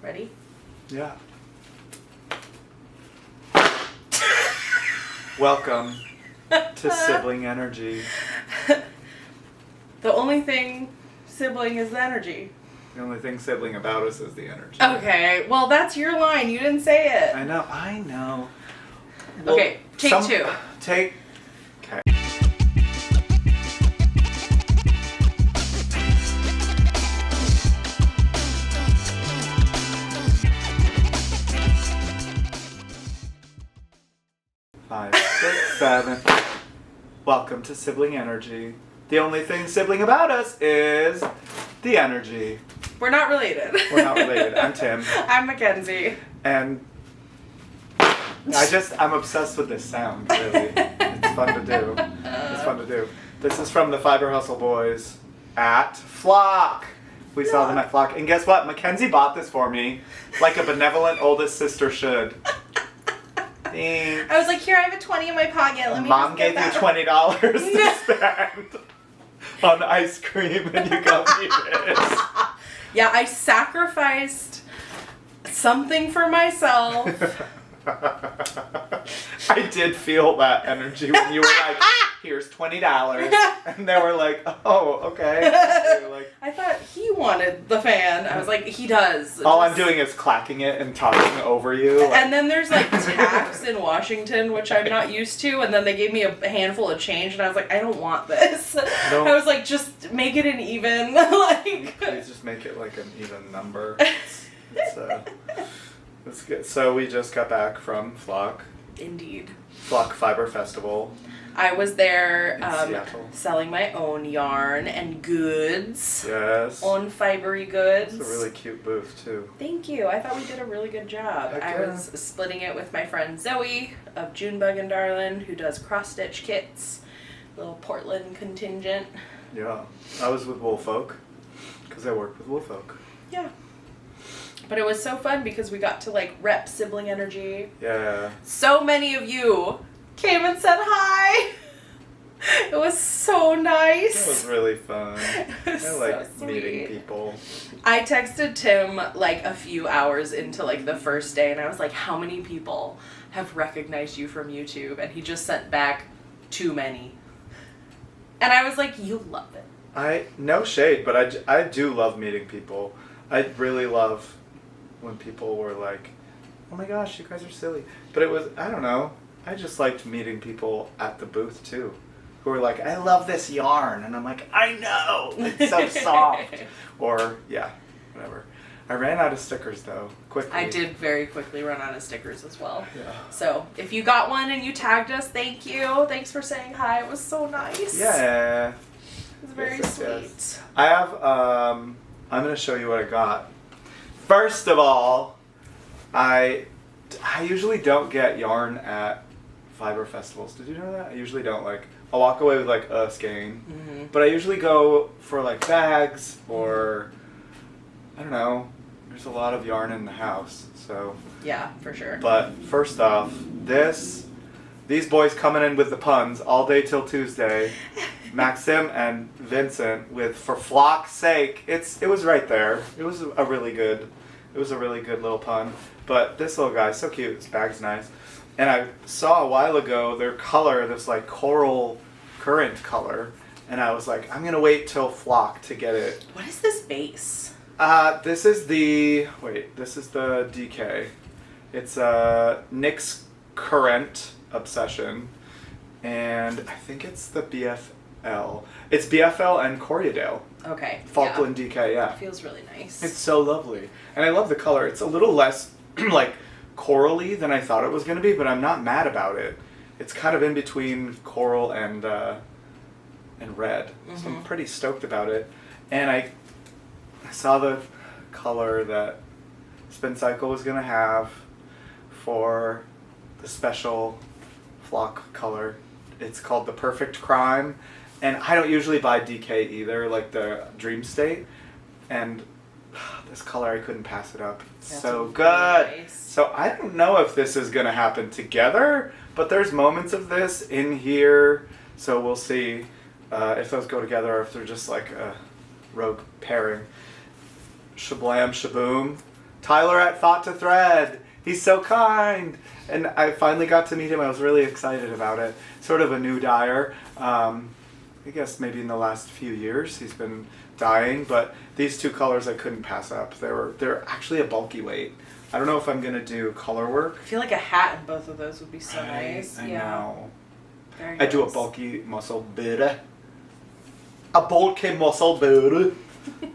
Ready? Yeah. Welcome to Sibling Energy. The only thing sibling is the energy. The only thing sibling about us is the energy. Okay, well that's your line. You didn't say it. I know. Well, Okay, take two. Okay. Five, 6, 7. Welcome to Sibling Energy. The only thing sibling about us is the energy. We're not related. We're not related. I'm Tim. I'm Mckenzie. And I'm obsessed with this sound, really. It's fun to do. This is from the Fiber Hustle Boys at Flock. We saw them at Flock. And guess what? Mckenzie bought this for me like a benevolent oldest sister should. Thanks. I was like, here, I have a 20 in my pocket. Let me Mom just gave get you that. $20 to spend on ice cream and you got me this. Yeah, I sacrificed something for myself. I did feel that energy when you were like, here's $20. And they were like, oh, okay. They were like, I thought he wanted the fan. I was like, he does. All I'm doing is clacking it and talking over you. And then there's like tax in Washington, which I'm not used to. And then they gave me a handful of change, and I was like, I don't want this. I was like, just make it an even. Please just make it like an even number. It's good. So we just got back from Flock. Indeed. Flock Fiber Festival. I was there Seattle. selling my own yarn and goods. Yes. Own fibery goods. It's a really cute booth, too. Thank you. I thought we did a really good job. I was splitting it with my friend Zoe of Junebug and Darlin, who does cross-stitch kits. Little Portland contingent. Yeah. I was with Woolfolk, because I work with Woolfolk. Yeah. But it was so fun because we got to like rep Sibling Energy. Yeah. So many of you came and said hi. It was so nice. It was really fun. I like so meeting people. I texted Tim like a few hours into like the first day, and I was like, how many people have recognized you from YouTube? And he just sent back too many. And I was like, you love it. No shade, but I do love meeting people. I really love when people were like, oh my gosh, you guys are silly. But it was, I don't know, I just liked meeting people at the booth too, who were like, I love this yarn. And I'm like, I know, it's so soft. Or, yeah, whatever. I ran out of stickers though, quickly. I did very quickly run out of stickers as well. Yeah. So, if you got one and you tagged us, thank you. Thanks for saying hi. It was so nice. Yeah. It was very sweet. Yes. I have, I'm going to show you what I got. First of all, I usually don't get yarn at fiber festivals. Did you know that? I usually don't. Like, I'll walk away with like a skein, but I usually go for like bags or, I don't know, there's a lot of yarn in the house, so. Yeah, for sure. But first off, these boys coming in with the puns all day till Tuesday. Maxim and Vincent with For Flock's Sake. It was right there. It was a really good little pun. But this little guy, so cute. His bag's nice. And I saw a while ago their color, this like coral current color, and I was like, I'm gonna wait till Flock to get it. What is this base? This is the DK. It's Nick's Current Obsession, and I think it's the BFL. It's BFL and Corriedale. Okay. Falkland DK, yeah. It feels really nice. It's so lovely. And I love the color. It's a little less like corally than I thought it was going to be, but I'm not mad about it. It's kind of in between coral and red. So I'm pretty stoked about it. And I saw the color that Spin Cycle was going to have for the special Flock color. It's called the Perfect Crime. And I don't usually buy DK either, like the Dream State. And this color, I couldn't pass it up. It's so good. Nice. So I don't know if this is going to happen together, but there's moments of this in here. So we'll see if those go together or if they're just like a rogue pairing. Shablam Shaboom. Tyler at Thought to Thread. He's so kind. And I finally got to meet him. I was really excited about it. Sort of a new dyer. I guess maybe in the last few years he's been dyeing, but these two colors I couldn't pass up. They're actually a bulky weight. I don't know if I'm gonna do color work. I feel like a hat in both of those would be so Right, nice. I Yeah. know. Very I do a nice. bulky muscle beater. A bulky muscle beater.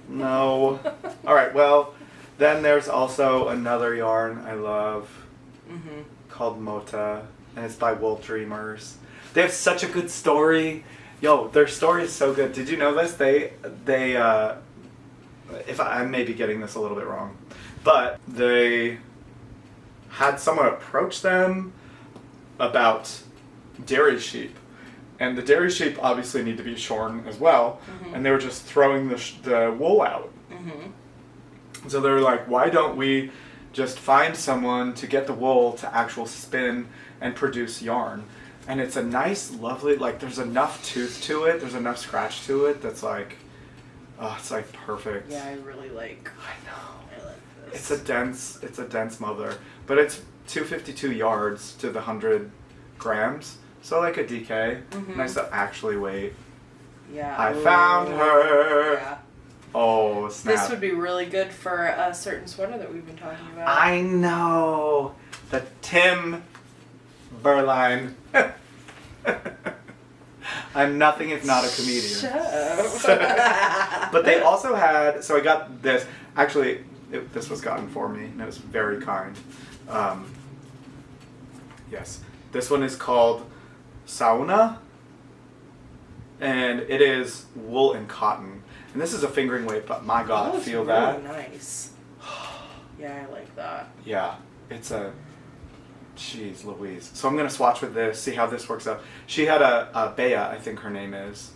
No. All right. Well, then there's also another yarn I love called Mota, and it's by Wool Dreamers. They have such a good story. Yo, their story is so good. Did you know this? They if I may be getting this a little bit wrong, but they had someone approach them about dairy sheep, and the dairy sheep obviously need to be shorn as well, and they were just throwing the wool out. So they were like, why don't we just find someone to get the wool to actual spin and produce yarn? And it's a nice, lovely, like there's enough tooth to it, there's enough scratch to it that's like, oh, it's like perfect. Yeah, I really like. I know. I like this. It's a dense mother, but it's 252 yards to the 100 grams, so like a DK. Nice to actually weight. Yeah. I found her. Yeah. Oh, snap. This would be really good for a certain sweater that we've been talking about. I know. The Tim Berline. I'm nothing if not a comedian. Shut up. But they also had, so I got this, actually, this was gotten for me, and it was very kind. Yes. This one is called Sauna, and it is wool and cotton. And this is a fingering weight, but my God, It's feel really that? Nice. Yeah, I like that. Yeah, it's a, jeez Louise. So I'm going to swatch with this, see how this works out. She had a Bea, I think her name is.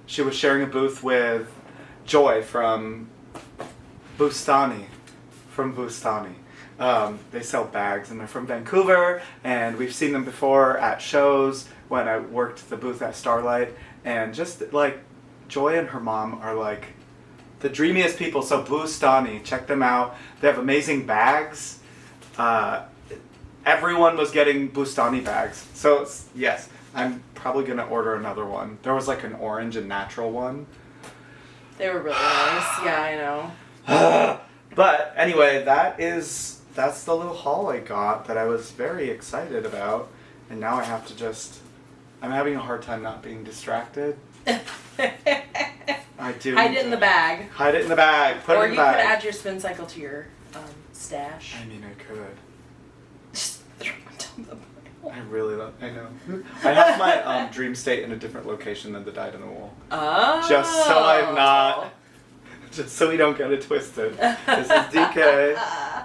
She was sharing a booth with Joy from Bustani. They sell bags, and they're from Vancouver, and we've seen them before at shows when I worked the booth at Starlight, and just like Joy and her mom are like the dreamiest people. So Bustani, check them out. They have amazing bags. Everyone was getting Bustani bags. So yes, I'm probably gonna order another one. There was like an orange and natural one. They were really nice. Yeah, I know. But anyway, that's the little haul I got that I was very excited about, and now I have to I'm having a hard time not being distracted. I do. Hide it in the bag. Hide it in the bag. Put it in the bag. Or you could add your spin cycle to your stash. I mean, I could. Just throw it down the pile. I know. I have my dream state in a different location than the dyed in the wool. Oh. Just so we don't get it twisted. This is DK.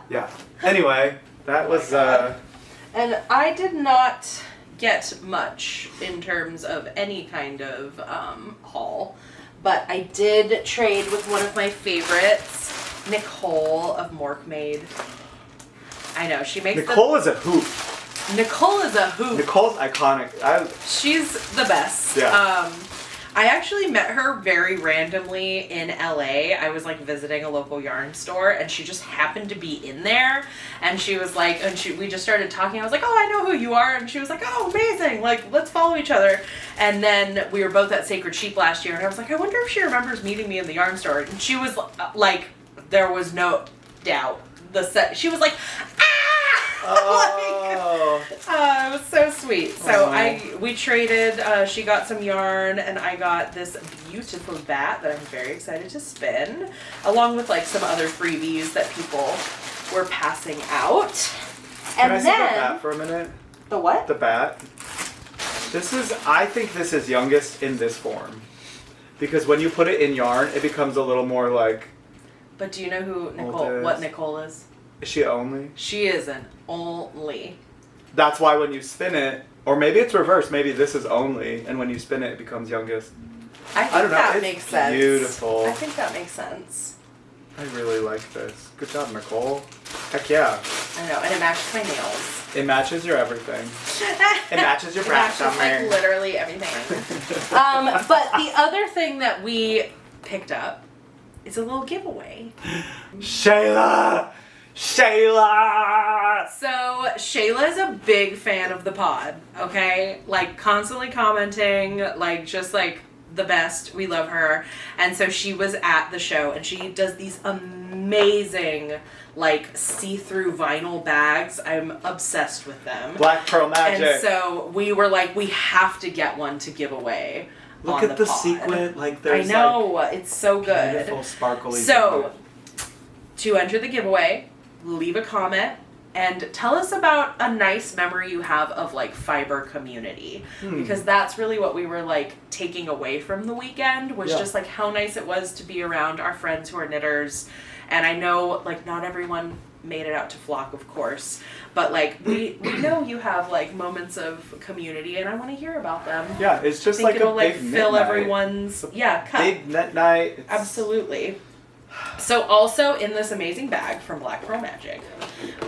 Yeah. Anyway, that was. And I did not get much in terms of any kind of haul, but I did trade with one of my favorites, Nicole of Morkmaid. I know, she makes Nicole is a hoot. Nicole is a hoot. Nicole's iconic. She's the best. Yeah. I actually met her very randomly in LA. I was like visiting a local yarn store, and she just happened to be in there, and she was like, we just started talking. I was like, oh, I know who you are, and she was like, oh, amazing, like, let's follow each other. And then we were both at Sacred Sheep last year, and I was like, I wonder if she remembers meeting me in the yarn store. And she was like, there was no doubt. She was like, ah! Oh. It was so sweet. So we traded. She got some yarn, and I got this beautiful bat that I'm very excited to spin, along with like some other freebies that people were passing out. Can I see the bat for a minute? The what? The bat. I think this is youngest in this form, because when you put it in yarn, it becomes a little more like. But do you know who Nicole? What Nicole is? Is she only? She is an only. That's why when you spin it, or maybe it's reversed. Maybe this is only, and when you spin it, it becomes youngest. I think don't know. that It's makes sense. Beautiful. I think that makes sense. I really like this. Good job, Nicole. Heck yeah. I know, and it matches my nails. It matches your everything. It matches your It brat matches like literally everything. But the other thing that we picked up it's a little giveaway. Shayla! So Shayla is a big fan of the pod, okay? Like, constantly commenting, like, just, like, the best. We love her. And so she was at the show, and she does these amazing, like, see-through vinyl bags. I'm obsessed with them. Black Pearl Magic. And so we were like, we have to get one to give away. Look on at the pod. sequin. Like, there's, I know, like, it's so good. beautiful, sparkly. So, to enter the giveaway, leave a comment and tell us about a nice memory you have of, like, fiber community. Because that's really what we were, like, taking away from the weekend, was just, like, how nice it was to be around our friends who are knitters. And I know, like, not everyone made it out to Flock, of course, but, like, we know you have, like, moments of community, and I want to hear about them. Yeah, it's just like it'll, a like, big fill knit everyone's night. cup. Big knit night. It's... Absolutely. So also in this amazing bag from Black Pearl Magic,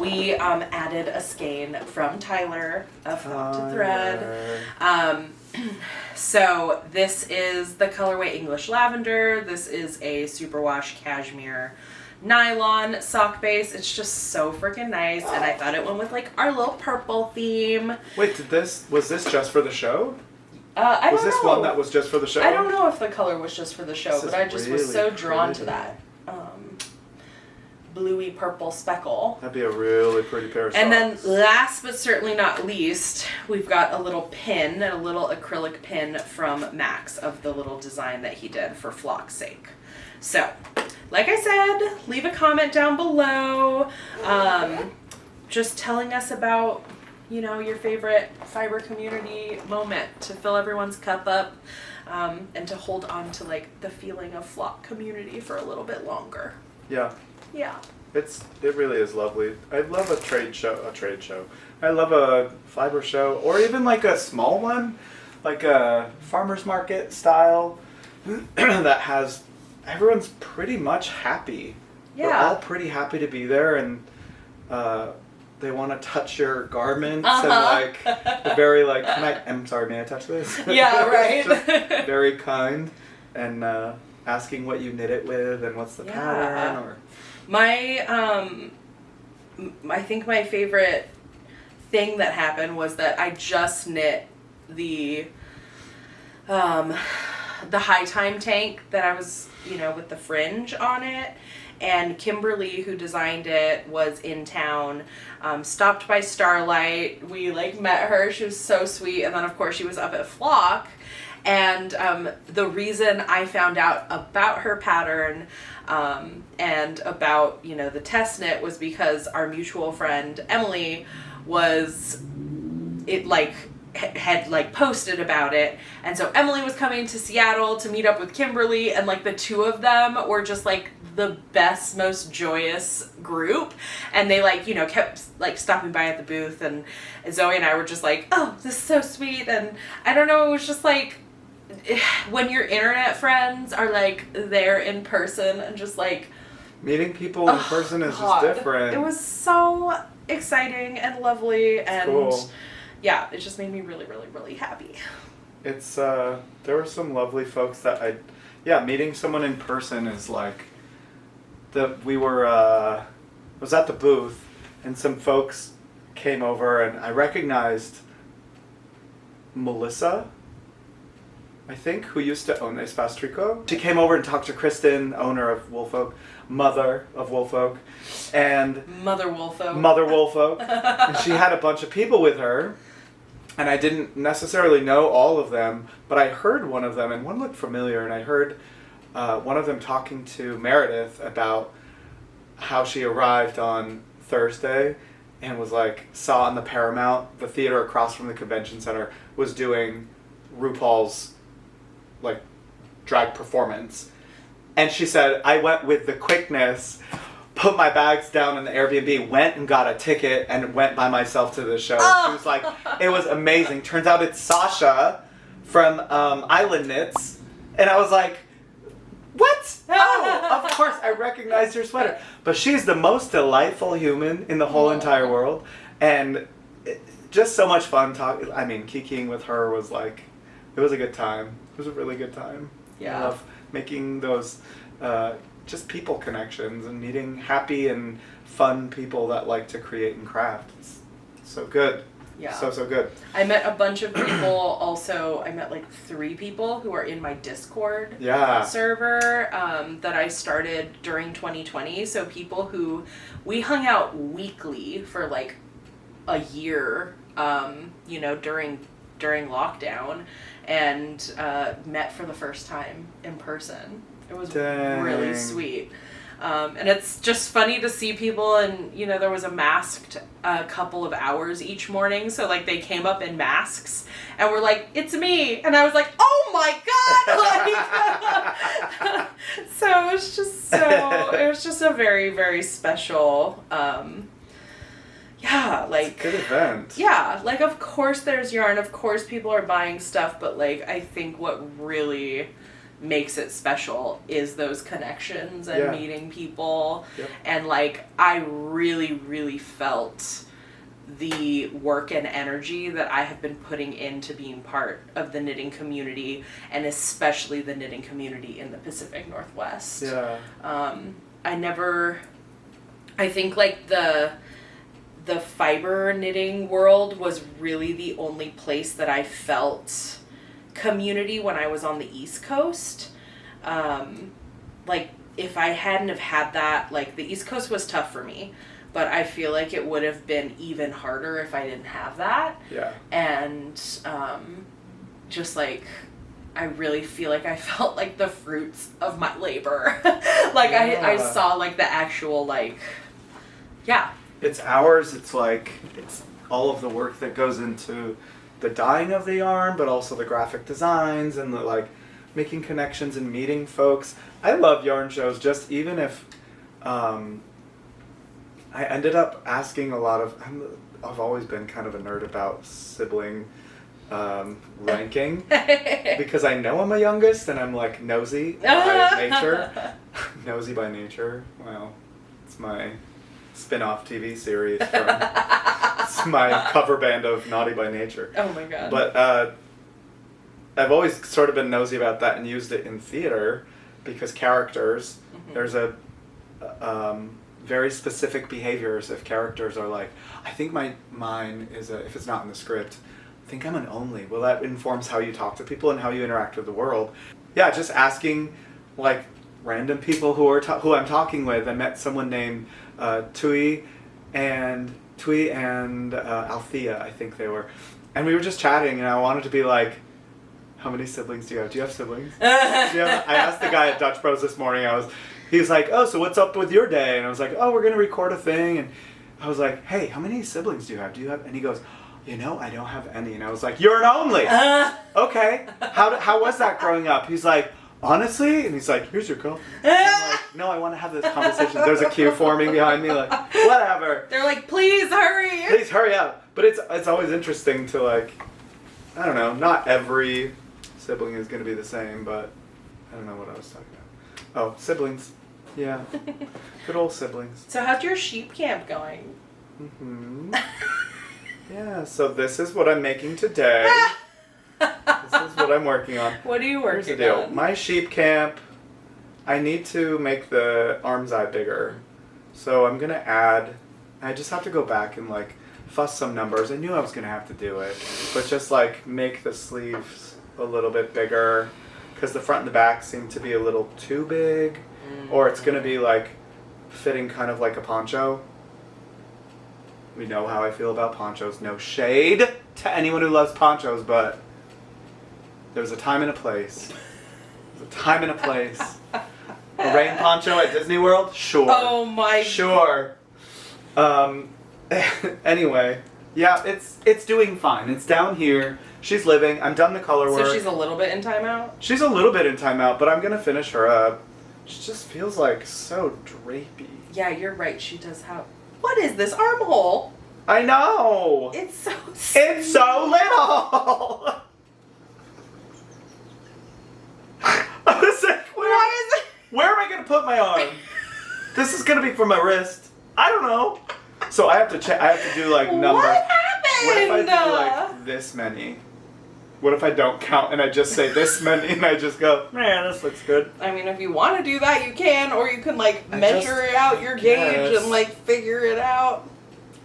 we added a skein from Tyler of Thought to Thread. So this is the colorway English Lavender. This is a superwash cashmere nylon sock base. It's just so freaking nice, and I thought it went with, like, our little purple theme. Wait, was this just for the show? I don't know. Was this one that was just for the show? I don't know if the color was just for the show, but I just was so drawn to pretty. that bluey purple speckle. That'd be a really pretty pair of socks. And then last but certainly not least, we've got a little pin, a little acrylic pin from Max of the little design that he did for Flock's sake. So, like I said, leave a comment down below, just telling us about, you know, your favorite fiber community moment to fill everyone's cup up, and to hold on to, like, the feeling of Flock community for a little bit longer. Yeah. Yeah. It really is lovely. I love a trade show. I love a fiber show, or even like a small one, like a farmer's market style, that has, everyone's pretty much happy. Yeah. They're all pretty happy to be there, and they want to touch your garments, and, like, they're very, like, I'm sorry, may I touch this? Yeah, right. Just very kind, and asking what you knit it with and what's the pattern, or... I think my favorite thing that happened was that I just knit the high time tank that I was, you know, with the fringe on it, and Kimberly, who designed it, was in town, stopped by Starlight. We, like, met her. She was so sweet, and then of course she was up at Flock. And the reason I found out about her pattern and about, you know, the test knit was because our mutual friend Emily had like posted about it, and so Emily was coming to Seattle to meet up with Kimberly, and, like, the two of them were just, like, the best, most joyous group, and they, like, you know, kept, like, stopping by at the booth, and Zoe and I were just like, oh, this is so sweet. And I don't know, it was just like, when your internet friends are, like, there in person, and just, like, meeting people in person is God. just different. It was so exciting and lovely, and cool. Yeah, it just made me really, really, really happy. It's there were some lovely folks that meeting someone in person is like, we was at the booth, and some folks came over, and I recognized Melissa, I think, who used to own Espace Tricot. She came over and talked to Kristen, owner of Woolfolk, mother of Woolfolk, and Mother Woolfolk. And she had a bunch of people with her, and I didn't necessarily know all of them, but I heard one of them, and one looked familiar, and I heard one of them talking to Meredith about how she arrived on Thursday and was like, saw in the Paramount, the theater across from the convention center, was doing RuPaul's, like, drag performance. And she said, I went with the quickness, put my bags down in the Airbnb, went and got a ticket, and went by myself to the show. Oh. She was like, it was amazing. Turns out it's Sasha from Island Knits. And I was like, what? Oh, of course, I recognize your sweater. But she's the most delightful human in the whole entire world. And just so much fun talking. I mean, kikiing with her was like, it was a good time. It was a really good time. Yeah. I love making those just people connections and meeting happy and fun people that like to create and craft. It's so good. Yeah. So good. I met a bunch of people also. I met like 3 people who are in my Discord server that I started during 2020. So people who we hung out weekly for like a year, you know, during lockdown, and met for the first time in person. It was really sweet. And it's just funny to see people, and you know, there was a masked couple of hours each morning, so like they came up in masks and were like, "It's me," and I was like, "Oh my god!" Like, so it was just a very, very special like it's a good event. Yeah, like of course there's yarn, of course people are buying stuff, but like I think what really makes it special is those connections and meeting people. Yep. And like I really, really felt the work and energy that I have been putting into being part of the knitting community, and especially the knitting community in the Pacific Northwest. I think like the fiber knitting world was really the only place that I felt community when I was on the East Coast. Like if I hadn't have had that, like the East Coast was tough for me, but I feel like it would have been even harder if I didn't have that. Yeah. And just like I really feel like I felt like the fruits of my labor. Like I saw like the actual like it's ours. It's like it's all of the work that goes into the dyeing of the yarn, but also the graphic designs and the like making connections and meeting folks. I love yarn shows, just even if I ended up asking a lot of I've always been kind of a nerd about sibling ranking because I know I'm a youngest and I'm like nosy by nature. Nosy by nature. Well, it's my spin-off TV series from it's my cover band of Naughty by Nature. Oh my god. But I've always sort of been nosy about that and used it in theater because characters, there's a very specific behaviors if characters are like, I think mine is if it's not in the script, I think I'm an only. Well, that informs how you talk to people and how you interact with the world. Yeah, just asking like random people who I'm talking with. I met someone named Tui and Althea, I think they were. And we were just chatting, and I wanted to be like, how many siblings do you have? Do you have siblings? I asked the guy at Dutch Bros this morning, he was like, oh, so what's up with your day? And I was like, oh, we're going to record a thing. And I was like, hey, how many siblings do you have? And he goes, I don't have any. And I was like, you're an only. Okay. How was that growing up? He's like, honestly? And he's like, here's your girl. I'm like, no, I want to have this conversation. There's a queue forming behind me, like, whatever. They're like, please hurry. Please hurry up. But it's always interesting to like, I don't know, not every sibling is going to be the same, but I don't know what I was talking about. Oh, siblings. Yeah. Good old siblings. So how's your sheep camp going? Yeah, so this is what I'm making today. This is what I'm working on. What are you working Here's the deal. on? My sheep camp, I need to make the arm's eye bigger. So I'm going to add, I just have to go back and like fuss some numbers. I knew I was going to have to do it. But just like make the sleeves a little bit bigger. Because the front and the back seem to be a little too big. Or it's going to be like fitting kind of like a poncho. We know how I feel about ponchos. No shade to anyone who loves ponchos, but there's a time and a place. There's a time and a place. A rain poncho at Disney World? Sure. Oh my. Sure. Anyway, yeah, it's doing fine. It's down here. She's living. I'm done the color work. So she's a little bit in timeout? She's a little bit in timeout, but I'm going to finish her up. She just feels like so drapey. Yeah, you're right. She does have... What is this armhole? I know! It's so It's so little! I was like, where am I going to put my arm? This is going to be for my wrist. I don't know. So I have to check. I have to do like numbers. What happened? What if I do like this many? What if I don't count and I just say this many and I just go, man, this looks good? I mean, if you want to do that, you can, or you can like measure out your gauge and like figure it out.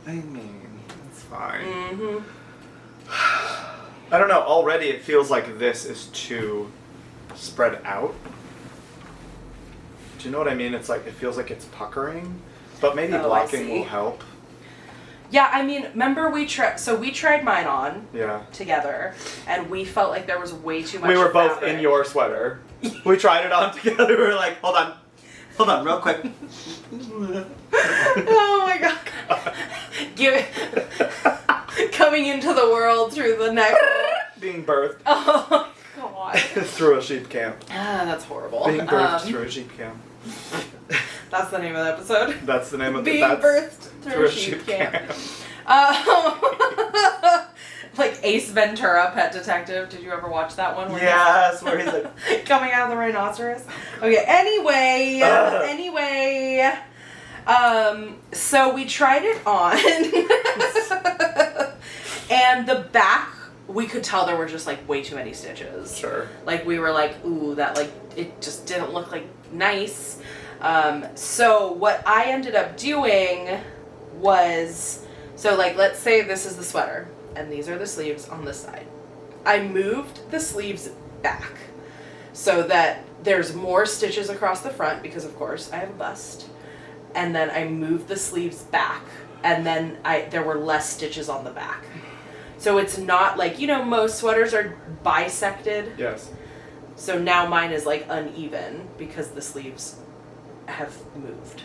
I mean, it's fine. Mm-hmm. I don't know. Already, it feels like this is too spread out. Do you know what I mean? It's like it feels like it's puckering, but maybe blocking will help. Yeah, I mean, remember we tried mine on together, and we felt like there was way too much. We were both in your sweater. We tried it on together. We were like, hold on, real quick. Oh my god! Coming into the world through the neck. Being birthed. Oh god. Through a sheep camp. Ah, that's horrible. Being birthed through a sheep camp. That's the name of the episode. That's the name of Being birthed through a sheep camp. Like Ace Ventura, Pet Detective. Did you ever watch that one? Yes, where he's like coming out of the rhinoceros. Okay. Anyway. So we tried it on, and the back, we could tell there were just like way too many stitches. Sure. Like we were like, ooh, that like it just didn't look like nice. So what I ended up doing was, so like let's say this is the sweater and these are the sleeves on this side. I moved the sleeves back so that there's more stitches across the front because of course I have a bust. And then I moved the sleeves back and then there were less stitches on the back. So it's not like, you know, most sweaters are bisected. Yes. So now mine is like uneven because the sleeves have moved.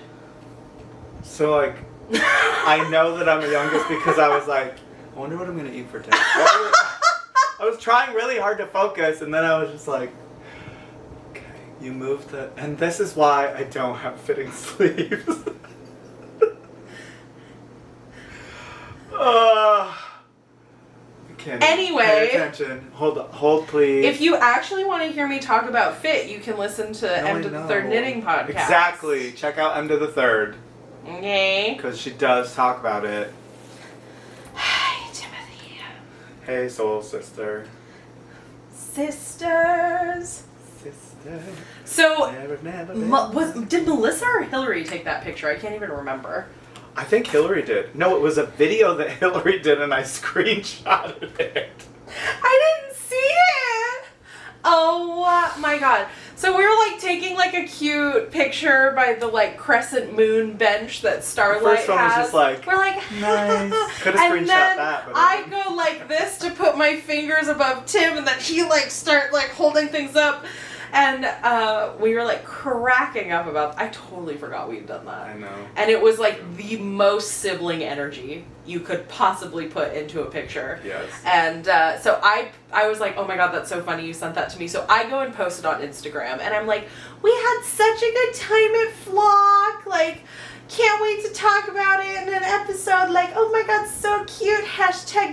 So like, I know that I'm the youngest because I was like, I wonder what I'm going to eat for dinner. I was trying really hard to focus and then I was just like, okay, you moved the, and this is why I don't have fitting sleeves. Anyway, pay attention. Hold please. If you actually want to hear me talk about fit, you can listen to M to the Third Knitting Podcast. Exactly. Check out M to the Third. Okay. Because she does talk about it. Hi, Timothy. Hey, soul sister. Sisters. Sister. So, never. did Melissa or Hillary take that picture? I can't even remember. I think Hillary did. No, it was a video that Hillary did and I screenshotted it. I didn't see it! Oh my god. So we were like taking like a cute picture by the like crescent moon bench that Starlight has. The first one was just like, we're like, nice. Could have screenshot that. But I go like this to put my fingers above Tim and then he like start like holding things up. And we were like cracking up about, I totally forgot we'd done that. I know. And it was like the most sibling energy you could possibly put into a picture. Yes. And so I was like, oh my god, that's so funny, you sent that to me. So I go and post it on Instagram and I'm like, we had such a good time at Flock, like, can't wait to talk about it in an episode, like, oh my god, so cute,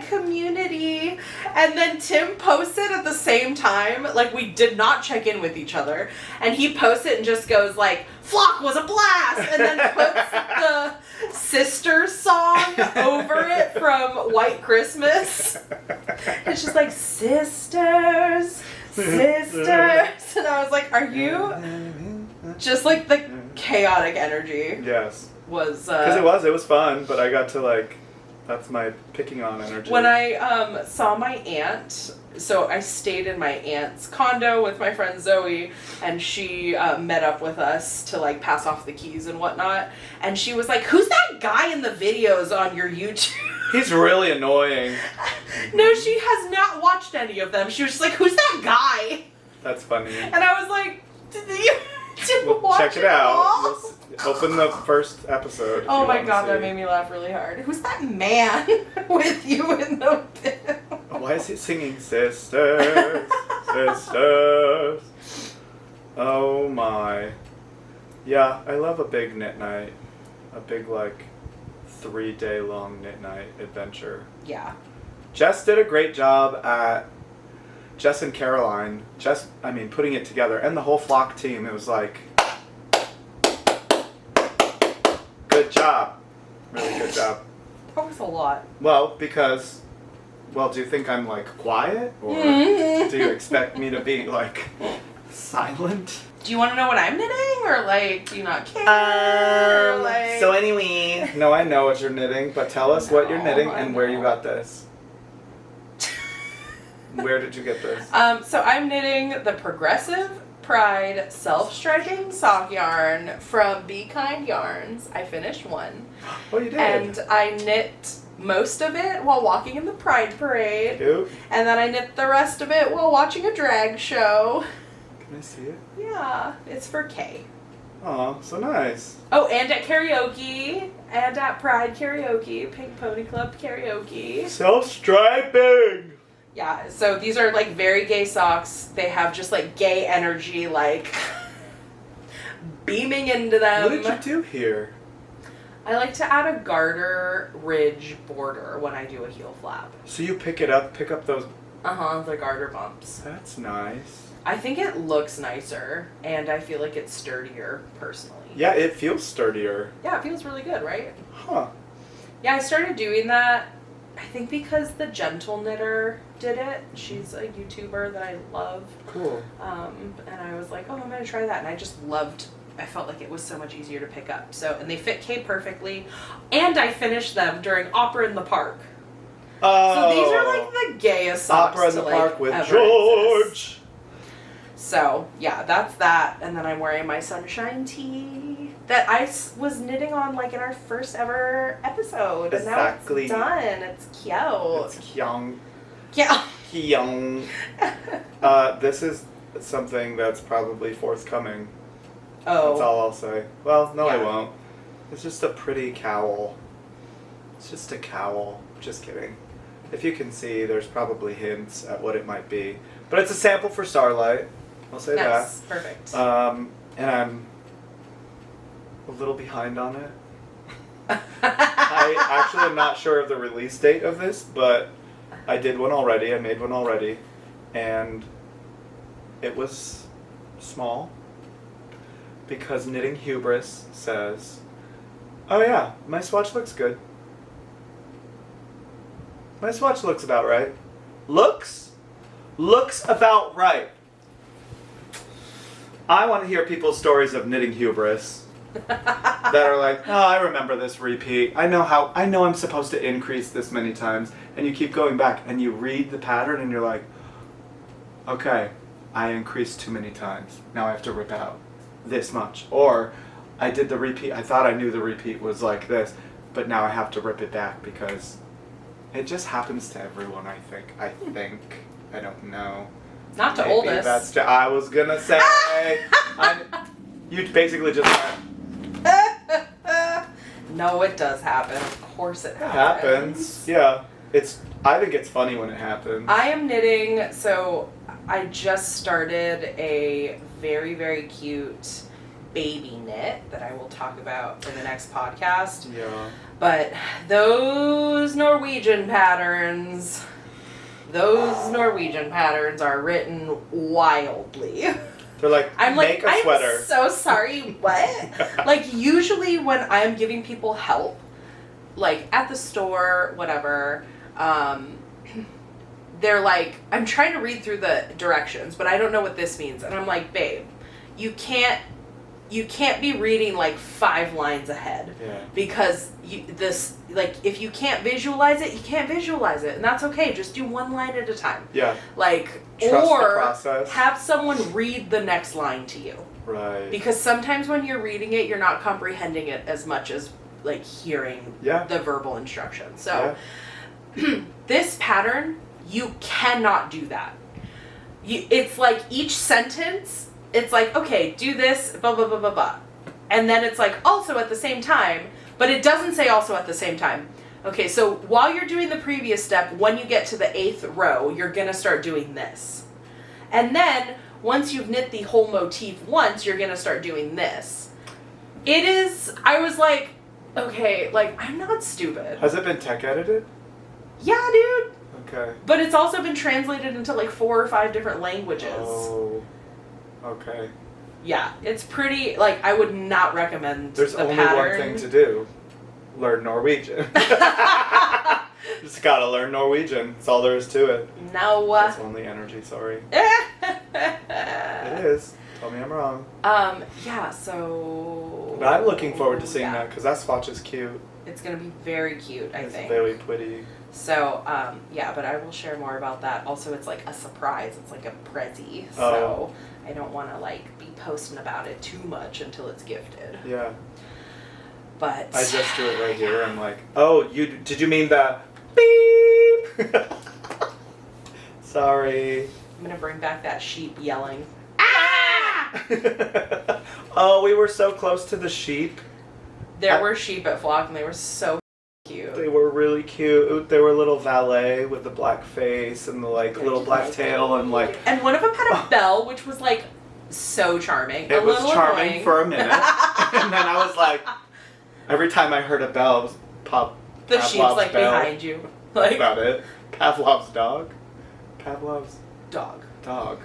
#community. And then Tim posts it at the same time, like we did not check in with each other. And he posts it and just goes like, Flock was a blast! And then puts the Sisters song over it from White Christmas. It's just like, sisters, sisters. And I was like, are you just like the chaotic energy? Yes. Was because it was fun, but I got to like, that's my picking on energy. When I saw my aunt, so I stayed in my aunt's condo with my friend Zoe, and she met up with us to like pass off the keys and whatnot, and she was like, who's that guy in the videos on your YouTube? He's really annoying. No, she has not watched any of them. She was just like, who's that guy? That's funny. And I was like, did you watch check it out. all? Open the first episode. Oh my god, that made me laugh really hard. Who's that man with you in the film? Why is he singing sisters, sisters? Oh my. Yeah, I love a big knit night. A big like 3-day long knit night adventure. Yeah. Jess did a great job at, Jess and Caroline, putting it together, and the whole Flock team. It was like, good job. Really good job. That was a lot. Well, because Well, do you think I'm like quiet, or do you expect me to be like silent? Do you want to know what I'm knitting, or like, do you not care? Like... So anyway, no, I know what you're knitting, but tell us what you're knitting and where you got this. Where did you get this? So I'm knitting the Progressive Pride self-stretching sock yarn from Be Kind Yarns. I finished one. Oh, you did? And I knit most of it while walking in the Pride Parade. Cute. And then I knit the rest of it while watching a drag show. Can I see it? Yeah, it's for Kay. Oh, so nice. Oh, and at karaoke, and at Pride Karaoke, Pink Pony Club Karaoke. Self-striping! Yeah, so these are like very gay socks. They have just like gay energy, like beaming into them. What did you do here? I like to add a garter ridge border when I do a heel flap. So you pick up those... The garter bumps. That's nice. I think it looks nicer, and I feel like it's sturdier, personally. Yeah, it feels sturdier. Yeah, it feels really good, right? Huh. Yeah, I started doing that, I think because the Gentle Knitter did it. She's a YouTuber that I love. Cool. And I was like, oh, I'm going to try that. And I just loved, I felt like it was so much easier to pick up. So, and they fit Kay perfectly. And I finished them during Opera in the Park. Oh. So these are like the gayest socks Opera in the to, Park like, with ever George. exist. So, yeah, that's that. And then I'm wearing my sunshine tee that I was knitting on like in our first ever episode. Exactly. And now it's done. It's cute. It's kyung. Yeah. Kyung. This is something that's probably forthcoming. Oh. That's all I'll say. Well, no, I Yeah. won't. It's just a pretty cowl. It's just a cowl. Just kidding. If you can see, there's probably hints at what it might be. But it's a sample for Starlight. I'll say Nice. Perfect. that. And I'm a little behind on it. I actually am not sure of the release date of this, but I did one already. I made one already. And it was small because Knitting Hubris says, oh yeah, my swatch looks good. My swatch looks about right. Looks about right. I want to hear people's stories of knitting hubris that are like, oh, I remember this repeat. I know I'm supposed to increase this many times, and you keep going back and you read the pattern and you're like, okay, I increased too many times. Now I have to rip out this much. Or I did the repeat. I thought I knew the repeat was like this, but now I have to rip it back because it just happens to everyone, I think. I don't know. Not to Maybe oldest. That's I was gonna say. You basically just went, No, it does happen. Of course it it happens. happens. Yeah. I think it's funny when it happens. I am knitting, so I just started a very, very cute baby knit that I will talk about in the next podcast. Yeah. But those Norwegian patterns are written wildly. They're like, I'm make like, a sweater. I'm so sorry, what? Like, usually when I'm giving people help, like at the store, whatever, they're like, I'm trying to read through the directions, but I don't know what this means. And I'm like, babe, you can't be reading like 5 lines ahead. Yeah. Because if you can't visualize it, you can't visualize it. And that's okay. Just do 1 line at a time. Yeah. Like, Trust the or process. have someone read the next line to you. Right. Because sometimes when you're reading it, you're not comprehending it as much as like hearing the verbal instructions. So this pattern, you cannot do that. It's like each sentence, it's like, okay, do this, blah, blah, blah, blah, blah. And then it's like, also at the same time, but it doesn't say also at the same time. Okay, so while you're doing the previous step, when you get to the 8th row, you're going to start doing this. And then, once you've knit the whole motif once, you're going to start doing this. I was like, okay, like, I'm not stupid. Has it been tech edited? Yeah, dude. Okay. But it's also been translated into like 4 or 5 different languages. Oh. Okay. Yeah, it's pretty, like, I would not recommend There's the only pattern. one thing to do. Learn Norwegian. Just gotta learn Norwegian. That's all there is to it. No. That's only energy, sorry. It is. Tell me I'm wrong. Yeah, so... But I'm looking forward to seeing that, because that swatch is cute. It's going to be very cute, I think. It's very pretty. So, yeah, but I will share more about that. Also, it's like a surprise. It's like a prezi. So, I don't want to, like, be posting about it too much until it's gifted. Yeah. But... I just drew it right here. I'm like, oh, did you mean the beep? Sorry. I'm going to bring back that sheep yelling. Oh, we were so close to the sheep. There were sheep at Flock, and they were so cute. They were really cute. They were a little valet with the black face and the little black tail and like. And one of them had a bell, which was like so charming. It was charming annoying. for a minute, and then I was like, every time I heard a bell, it was the Pavlov's sheep's like bell. behind you. Like, That's about it. Pavlov's dog. Pavlov's dog.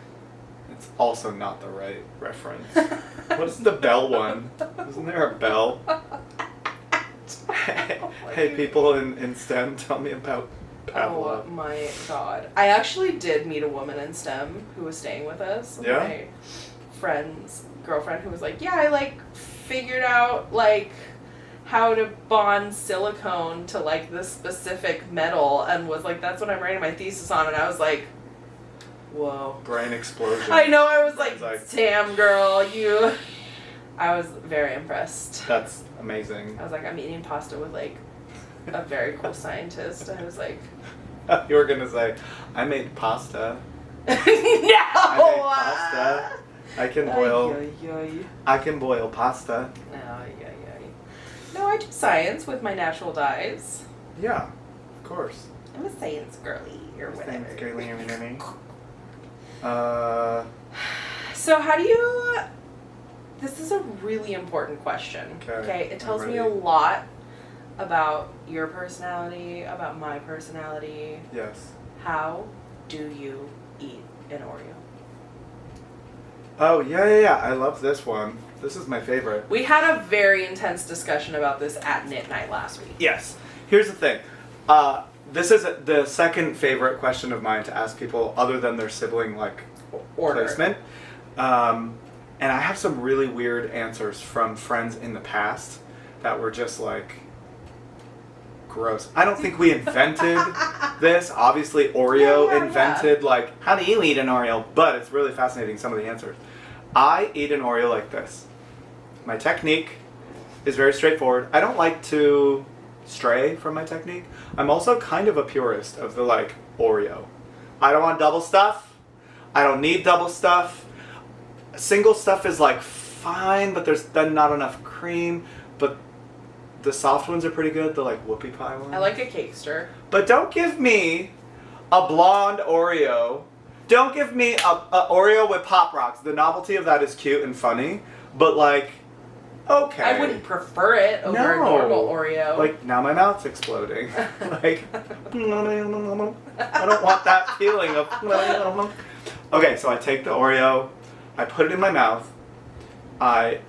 It's also not the right reference. What's the bell one? Isn't there a bell? Hey, people in STEM, tell me about Pavlov. Oh my god. I actually did meet a woman in STEM who was staying with us. Yeah? My friend's girlfriend who was like, yeah, I figured out how to bond silicone to this specific metal, and was like, that's what I'm writing my thesis on. And I was like, whoa. Brain explosion. I know, I was like, damn girl, you. I was very impressed. That's amazing. I was like, I'm eating pasta with a very cool scientist. I was like, you were gonna say, I made pasta. no! I made pasta. I can boil. I can boil pasta. No, I do science with my natural dyes. Yeah, of course. I'm a science girly or whatever. Science girly or whatever. So how do you... This is a really important question. Okay? It tells me a lot about your personality, about my personality. Yes. How do you eat an Oreo? Oh, yeah. I love this one. This is my favorite. We had a very intense discussion about this at knit night last week. Yes. Here's the thing. This is the second favorite question of mine to ask people other than their sibling order. Placement. And I have some really weird answers from friends in the past that were just gross. I don't think we invented this. Obviously Oreo invented how do you eat an Oreo? But it's really fascinating, some of the answers. I eat an Oreo like this. My technique is very straightforward. I don't like to stray from my technique. I'm also kind of a purist of the Oreo. I don't want double stuff. I don't need double stuff. Single stuff is fine, but there's then not enough cream. But the soft ones are pretty good, the whoopie pie ones. I like a cakester. But don't give me a blonde Oreo. Don't give me a Oreo with Pop Rocks. The novelty of that is cute and funny, but okay. I wouldn't prefer it over a normal Oreo. Now my mouth's exploding. I don't want that feeling of... Okay, so I take the Oreo, I put it in my mouth, I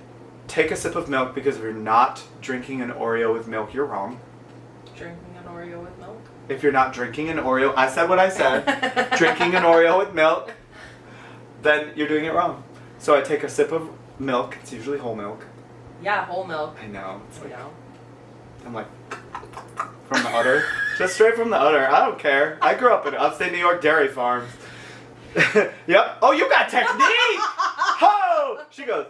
take a sip of milk, because if you're not drinking an Oreo with milk, you're wrong. Drinking an Oreo with milk? If you're not drinking an Oreo, I said what I said, drinking an Oreo with milk, then you're doing it wrong. So I take a sip of milk, it's usually whole milk. Yeah, whole milk. I know. It's I'm from the udder. Just straight from the udder. I don't care. I grew up in upstate New York dairy farms. Yep. Oh, you got technique! Ho! She goes,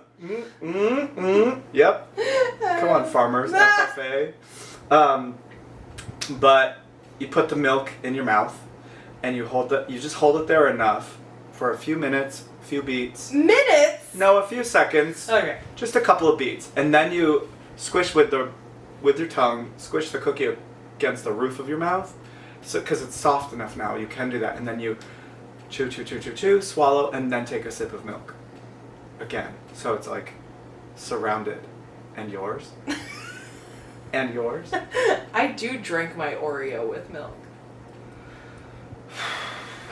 Yep. Come on, farmers. FFA. But you put the milk in your mouth, and you just hold it there enough for a few minutes, a few beats. Minutes? No, a few seconds. Okay. Just a couple of beats, and then you squish with your tongue, squish the cookie against the roof of your mouth, because it's soft enough now. You can do that, and then you chew, swallow, and then take a sip of milk. Again, so it's surrounded. And yours? And yours? I do drink my Oreo with milk.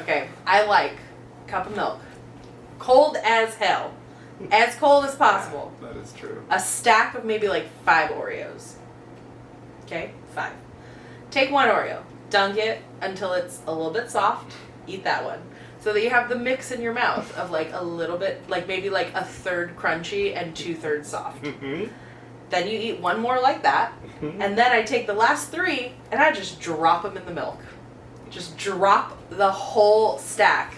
Okay, I like a cup of milk. Cold as hell. As cold as possible. That is true. A stack of maybe 5 Oreos. Okay, 5. Take one Oreo. dunk it until it's a little bit soft, eat that one. So that you have the mix in your mouth of like a little bit, like maybe like a third crunchy and 2/3 soft. Mm-hmm. Then you eat one more like that, and then I take the last 3 and I just drop them in the milk. Just drop the whole stack.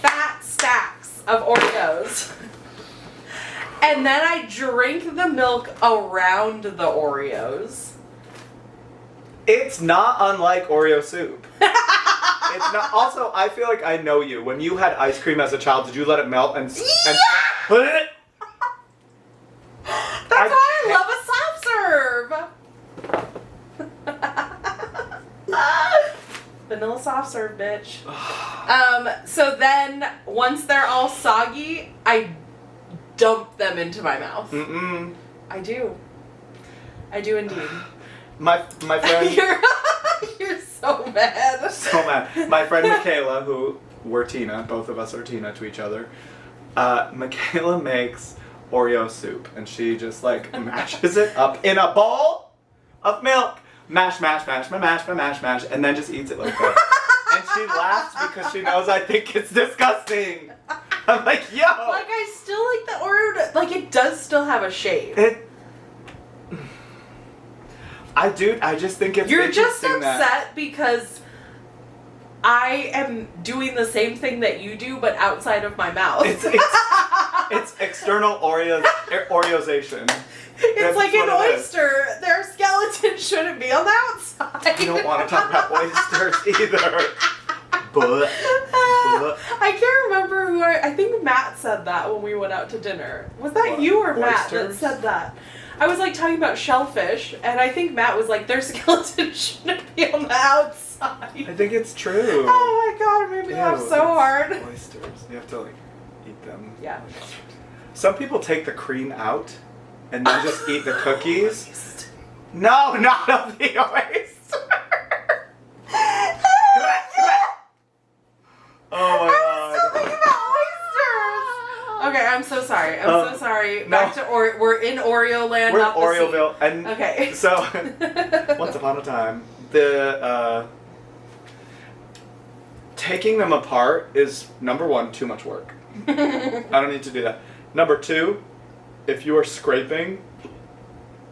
Fat stacks of Oreos. And then I drink the milk around the Oreos. It's not unlike Oreo soup. It's not. Also, I feel like I know you. When you had ice cream as a child, did you let it melt and? Yeah! That's why I love a soft serve. Vanilla soft serve, bitch. So then, once they're all soggy, I dump them into my mouth. Mm-mm. I do indeed. My friend. You're so mad. So mad. My friend Michaela, who we're Tina, both of us are Tina to each other. Michaela makes Oreo soup, and she just like mashes it up in a bowl of milk. Mash, and then just eats it like that. And she laughs because she knows I think it's disgusting. I'm like, yo! Like, I still like the Oreo, like, it does still have a shape. I just think it's You're just interesting upset because I am doing the same thing that you do, but outside of my mouth. It's external Oreozation. It's like an oyster. Their skeleton shouldn't be on the outside. You don't want to talk about oysters either. But I can't remember who I think Matt said that when we went out to dinner. Was that what? you or Matt Oysters? that said that? I was like talking about shellfish, and I think Matt was like, their skeleton shouldn't be on the outside. I think it's true. Oh my god, it made me laugh so hard. Oysters. You have to like eat them. Yeah. Some people take the cream out and then just eat the cookies. No, not of the oyster. Oh my god. I'm still thinking about oysters. Okay, I'm so sorry. I'm so sorry. Back to we're in Oreo land. We're not the Oreoville, sea. and okay. So once upon a time, the taking them apart is number 1, too much work. I don't need to do that. Number 2, if you are scraping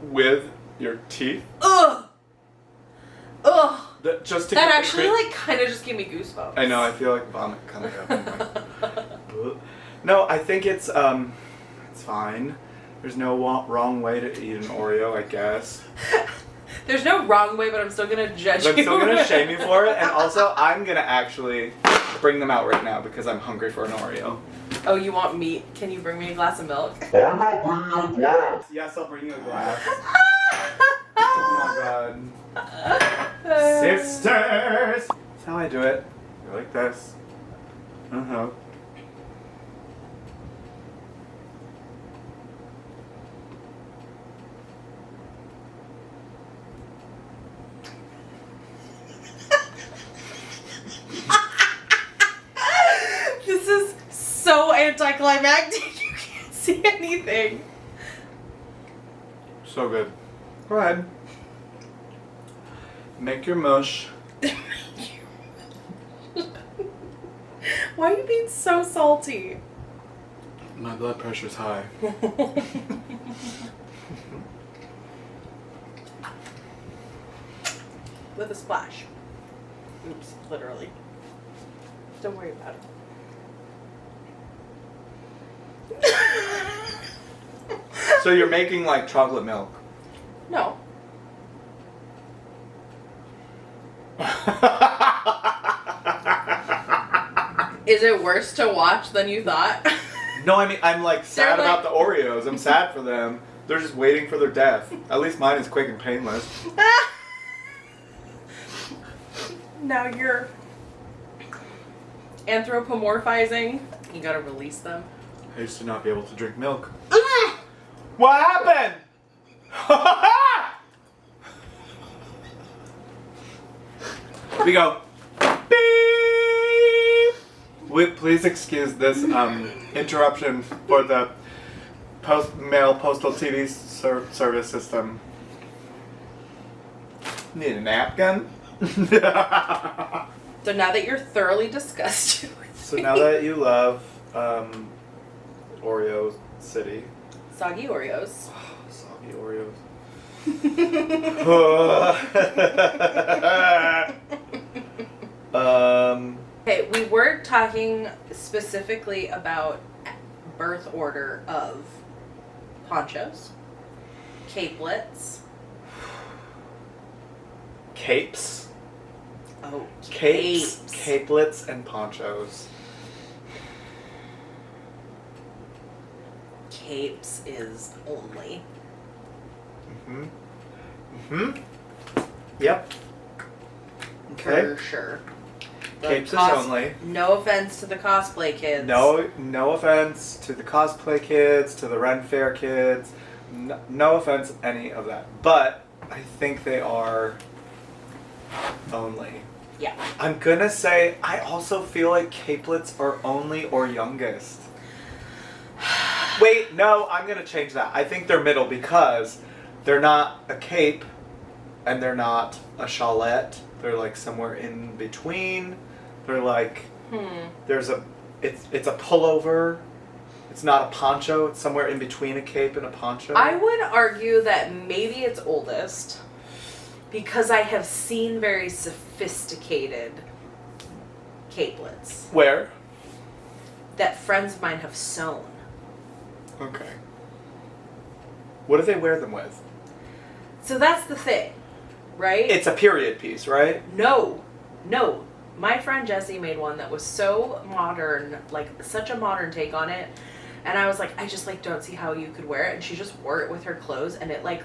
with your teeth. Ugh. Just to that get actually like kind of just gave me goosebumps. I know. I feel like vomit coming up. No, I think it's fine. There's no wrong way to eat an Oreo, I guess. There's no wrong way, but I'm still gonna judge you. I'm still gonna shame you for it, and also I'm gonna actually bring them out right now because I'm hungry for an Oreo. Oh, you want meat? Can you bring me a glass of milk? I'm not bringing you a glass. Yes, I'll bring you a glass. Oh my god. Sisters! That's how I do it. Go like this. Uh-huh. This is so anticlimactic. You can't see anything. So good. Go ahead. Make your mush. Why are you being so salty? My blood pressure's high. With a splash. Oops, literally. Don't worry about it. So you're making like chocolate milk? No. Is it worse to watch than you thought? No, I mean, I'm like sad They're about the Oreos. I'm sad for them. They're just waiting for their death. At least mine is quick and painless. Now you're anthropomorphizing. You gotta release them. I used to not be able to drink milk. What happened? We go. Beep. Please excuse this interruption for the mail postal TV service system. Need a napkin? So now that you're thoroughly disgusted with So me. now that you love Oreo City. Soggy Oreos. Soggy Oreos. Okay, we were talking specifically about birth order of ponchos, capelets. Capes. Oh, Capes, capelets, and ponchos. Capes is only. Yep. Okay. For sure. The Capes is only. No offense to the cosplay kids. No offense to the cosplay kids, to the Ren Fair kids. No offense any of that. But I think they are only. Yeah. I'm gonna say I also feel like capelets are only or youngest. Wait, no, I'm gonna change that. I think they're middle because they're not a cape and they're not a chalette. They're like somewhere in between. They're like it's a pullover. It's not a poncho. It's somewhere in between a cape and a poncho. I would argue that maybe it's oldest because I have seen very sophisticated capelets Where? that friends of mine have sewn. Okay. What do they wear them with? So that's the thing, right? It's a period piece, right? No. My friend Jessie made one that was so modern, like such a modern take on it. And I was like, I just like don't see how you could wear it. And she just wore it with her clothes and it like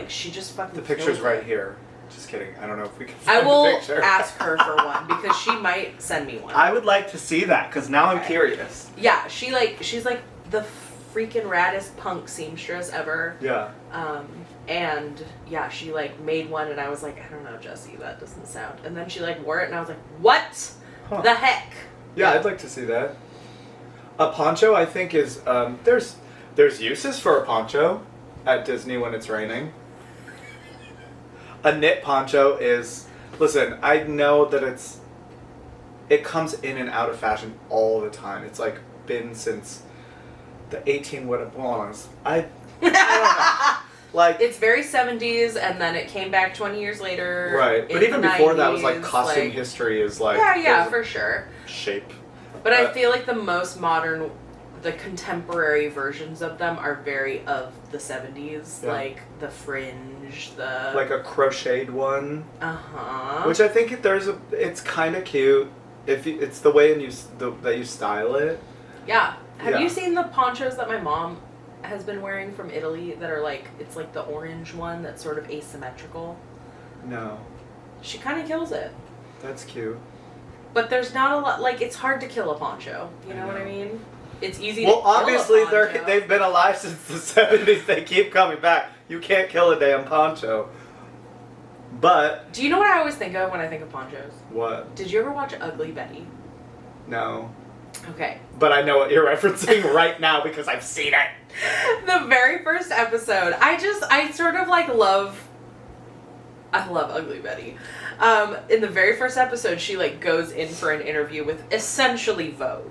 she just fucking The picture's killed right it. here. Just kidding. I don't know if we can I find will the picture. ask her for one because she might send me one. I would like to see that because now I'm Okay. curious. Yeah, she's like the freaking raddest punk seamstress ever. Yeah. And yeah, she like made one and I was like, I don't know, Jessie, that doesn't sound. And then she like wore it and I was like, what Huh. the heck? Yeah, I'd like to see that. A poncho, I think, is there's uses for a poncho at Disney when it's raining. A knit poncho is, listen, I know that it comes in and out of fashion all the time. It's like been since the 18 what it was. I don't know. Like It's very 70s and then it came back 20 years later. right, but in even the before that was like 90s, costume like- history is like Yeah, there's a for sure. shape. But I feel like the most modern, the contemporary versions of them are very of the 70s, Yeah. like the fringe, the Like a crocheted one. uh-huh. Which I think it's kind of cute if it's the way that you style it. Yeah. Have Yeah. you seen the ponchos that my mom has been wearing from Italy that are like, it's like the orange one that's sort of asymmetrical? No, She kind of kills it. that's cute. But there's not a lot, like, it's hard to kill a poncho. You I know what I know. mean? It's easy Well, to kill obviously a poncho. they've been alive since the 70s. They keep coming back. You can't kill a damn poncho. But Do you know what I always think of when I think of ponchos? what? Did you ever watch Ugly Betty? No. Okay. But I know what you're referencing right now because I've seen it. The very first episode, I sort of like love Ugly Betty. In the very first episode, she like goes in for an interview with essentially Vogue.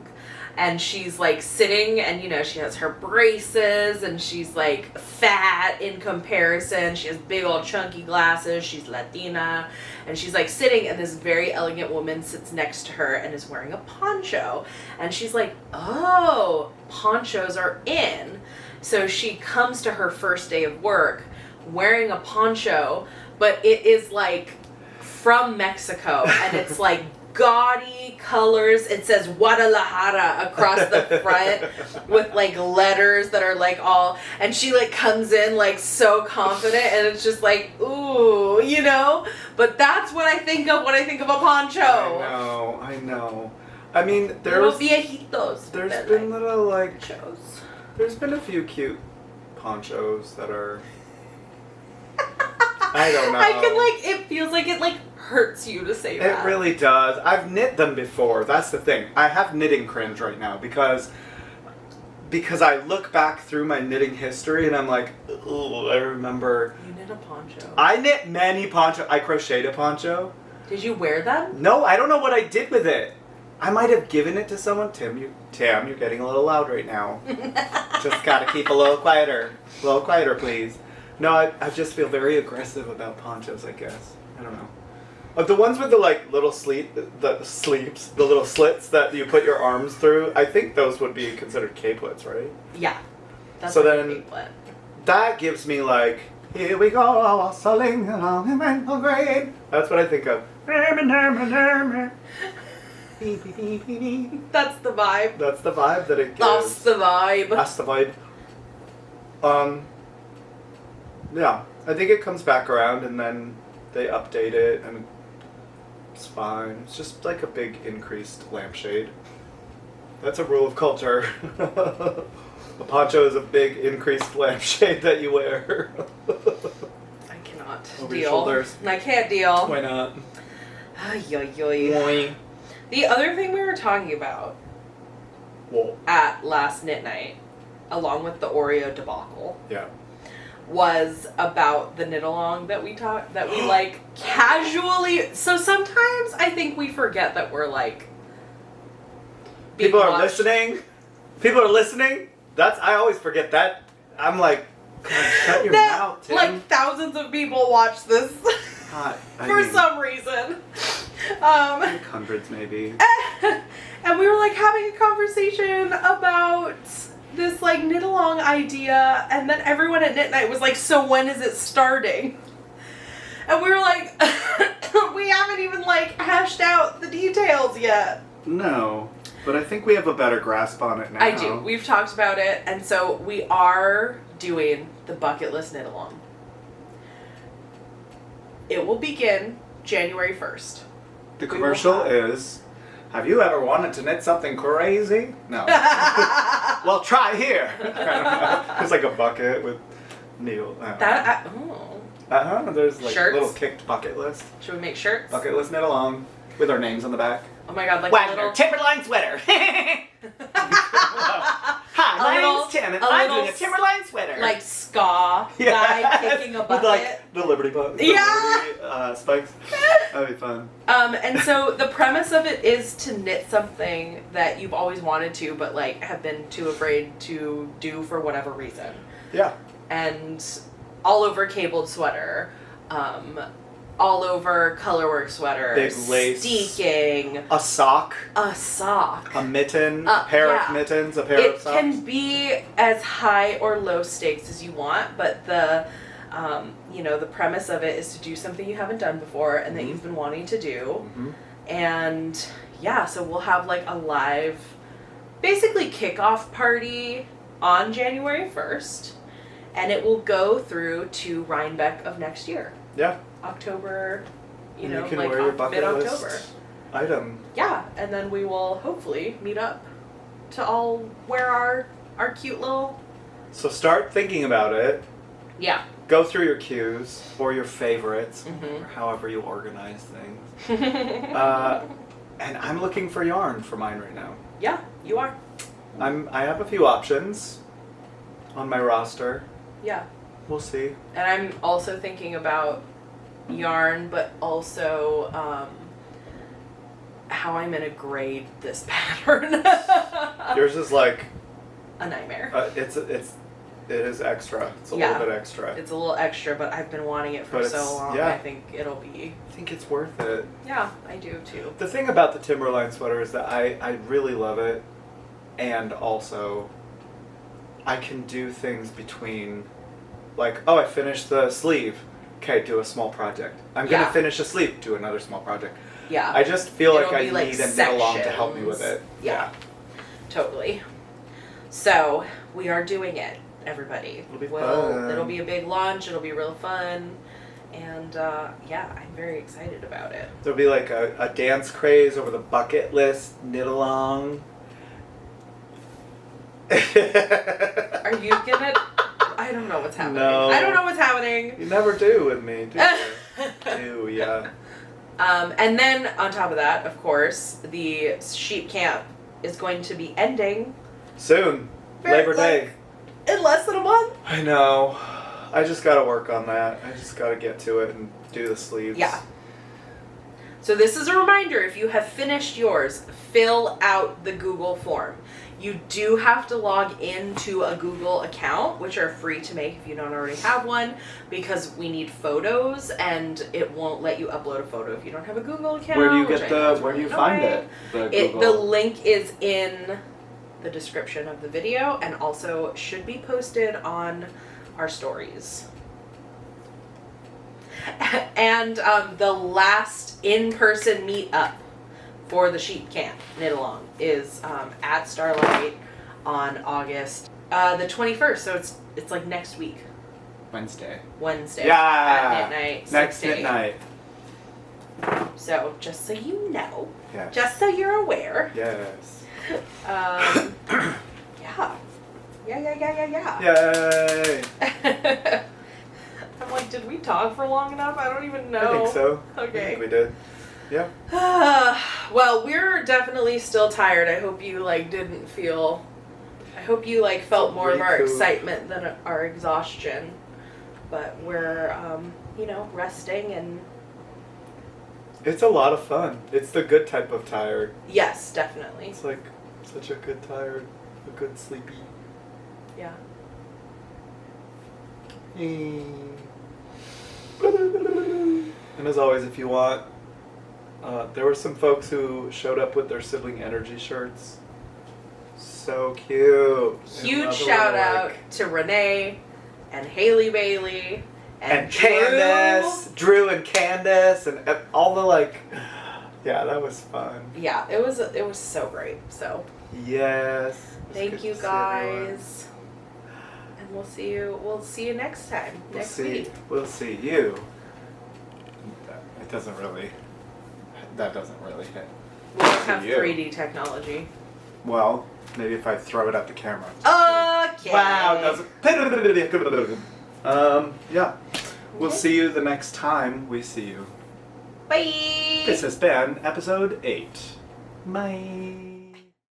And she's like sitting and, you know, she has her braces and she's like fat in comparison. She has big old chunky glasses. She's Latina. And she's like sitting and this very elegant woman sits next to her and is wearing a poncho. And she's like, oh, ponchos are in. So she comes to her first day of work wearing a poncho, but it is like from Mexico and it's like gaudy colors. It says Guadalajara across the front with like letters that are like all, and she like comes in like so confident and it's just like, ooh, you know? But that's what I think of when I think of a poncho. I know. I mean, Little viejitos. there's that been like little like ponchos. there's been a few cute ponchos that are I don't know. I can like, it feels like it like hurts you to say that. It really does. I've knit them before. That's the thing. I have knitting cringe right now because I look back through my knitting history and I'm like, oh, I remember. You knit a poncho. I knit many poncho. I crocheted a poncho. Did you wear them? No, I don't know what I did with it. I might have given it to someone. Tim, you're getting a little loud right now. Just gotta keep a little quieter. A little quieter, please. No, I just feel very aggressive about ponchos, I guess. I don't know. The ones with the little the little slits that you put your arms through, I think those would be considered caplets, right? Yeah. That's so like then, a caplet. That gives me here we go, hustling along in mental grade. That's what I think of. That's the vibe. That's the vibe that it gives. That's the vibe. That's the vibe. Yeah, I think it comes back around and then they update it and it's fine. It's just like a big increased lampshade. That's a rule of culture. A poncho is a big increased lampshade that you wear. I cannot Over deal. your shoulders. I can't deal. Why not? Ay, ay, ay. The other thing we were talking about at last knit night, along with the Oreo debacle, was about the knit along that we casually. So sometimes I think we forget that we're people are listening. People are listening. I always forget that. I'm like, God, shut your mouth, Tim. Thousands of people watch this for some reason. Hundreds maybe. And we were having a conversation about this knit along idea, and then everyone at knit night was like, so when is it starting? And we were like, we haven't even hashed out the details yet. No, but I think we have a better grasp on it now. I do. We've talked about it, and so we are doing the bucket list knit along. It will begin January 1st. The commercial is, have you ever wanted to knit something crazy? No. Well, try here. It's like a bucket with needle. There's shirts? Little kicked bucket list. Should we make shirts? Bucket list knit along with our names on the back. Oh my God, Wagoner Timberline sweater. Hi, my name's Tim, and I'm doing a Timberline sweater. Ska guy kicking a bucket. With the Liberty Liberty spikes. That'd be fun. And so the premise of it is to knit something that you've always wanted to, but have been too afraid to do for whatever reason. Yeah. And all over cabled sweater, all over colorwork sweater, big lace, steeking, a sock, a mitten, a pair of mittens, a pair of socks. It can be as high or low stakes as you want, but the the premise of it is to do something you haven't done before and that you've been wanting to do. And so we'll have a live basically kickoff party on January 1st, and it will go through to Rhinebeck of next year. Yeah. October, you can wear your bucket mid-October. list item. Yeah, and then we will hopefully meet up to all wear our cute little... So start thinking about it. Yeah. Go through your cues or your favorites, or however you organize things. And I'm looking for yarn for mine right now. Yeah, you are. I have a few options on my roster. Yeah. We'll see. And I'm also thinking about yarn, but also how I'm gonna grade this pattern. Yours is a nightmare. It is extra. It's a little bit extra. It's a little extra, but I've been wanting it for so long. Yeah. I think it'll be. I think it's worth it. Yeah, I do too. The thing about the Timberline sweater is that I really love it, and also I can do things between, I finished the sleeve. Okay, do a small project. I'm going to finish a sleeve, do another small project. Yeah. I just feel It'll I need a knit along to help me with it. Yeah. Totally. So, we are doing it, everybody. It'll be fun. It'll be a big launch. It'll be real fun. And, I'm very excited about it. There'll be a dance craze over the bucket list, knit along. Are you gonna... I don't know what's happening. No. I don't know what's happening. You never do with me, do you? Yeah. And then, on top of that, of course, the sheep camp is going to be ending. Soon. Labor Day. In less than a month. I know. I just gotta work on that. I just gotta get to it and do the sleeves. Yeah. So this is a reminder, if you have finished yours, fill out the Google form. You do have to log into a Google account, which are free to make if you don't already have one, because we need photos, and it won't let you upload a photo if you don't have a Google account. Where do you get where do you find it? The link is in the description of the video, and also should be posted on our stories. And the last in-person meetup for the sheep camp knit along is at Starlight on August the 21st. So it's like next week. Wednesday. Yeah. At midnight. Next midnight. So just so you know. Yes. Just so you're aware. Yes. Yeah. Yeah. Yay! I'm like, did we talk for long enough? I don't even know. I think so. Okay. I think we did. Yeah. Well, we're definitely still tired. I hope you didn't feel. I hope you felt more of our excitement than our exhaustion. But we're resting, and it's a lot of fun. It's the good type of tired. yes, definitely. It's like such a good tired, a good sleepy. Yeah. And as always, if you want, there were some folks who showed up with their Sibling Energy shirts. So cute. Huge shout out to Renee and Haley Bailey and Drew and Candace and all the yeah, that was fun. Yeah, it was so great. So yes. thank you guys. And we'll see you next time. Next week. We'll see you. That doesn't really hit. We don't have 3D technology. Well, maybe if I throw it at the camera. Okay. Wow, yeah. We'll see you the next time we see you. Bye. This has been episode 8. Bye.